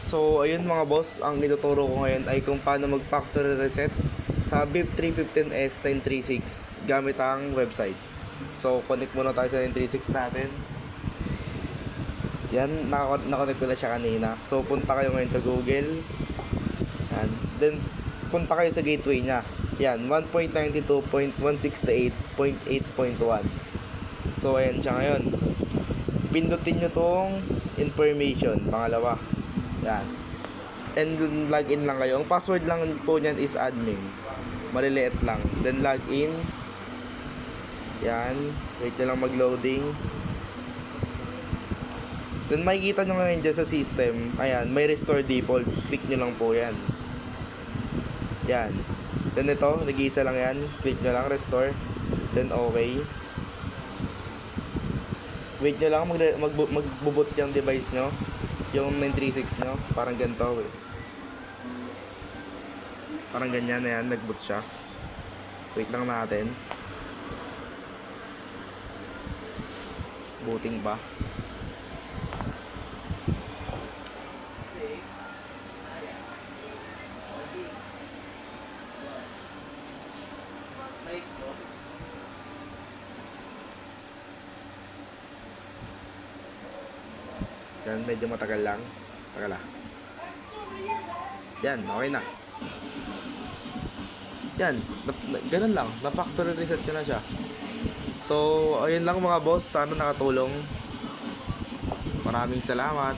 So, ayun mga boss, ang ituturo ko ngayon ay kung paano mag-factory reset sa BIP 315S 936 gamit ang website. So, connect muna tayo sa 936 natin. Yan, nakakonnect ko na siya kanina. So, punta kayo ngayon sa Google. Yan. Then, punta kayo sa gateway niya. Yan, 1.92.168.8.1. So, ayan siya ngayon. Pindutin nyo tong information, pangalawa. Yan. And login lang kayo. Ang password lang po niyan is admin. Maliliit lang. Then login. Yan. Wait nyo lang mag-loading. Then makikita nyo ngayon dyan sa system. Ayan. May restore default. Click nyo lang po yan. Yan. Then ito. Nag-iisa lang yan. Click nyo lang. Restore. Then okay. Wait nyo lang. Magboot yung device nyo. Yung 936 nyo, parang ganito eh. Parang ganyan na yan, nag-boot siya. Wait lang natin. Booting ba? Yan, medyo matagal lang. Tagal lang. Yan, okay na. Yan, ganun lang. Na-factory reset ko na siya. So, ayun lang mga boss. Sana nakatulong. Maraming salamat.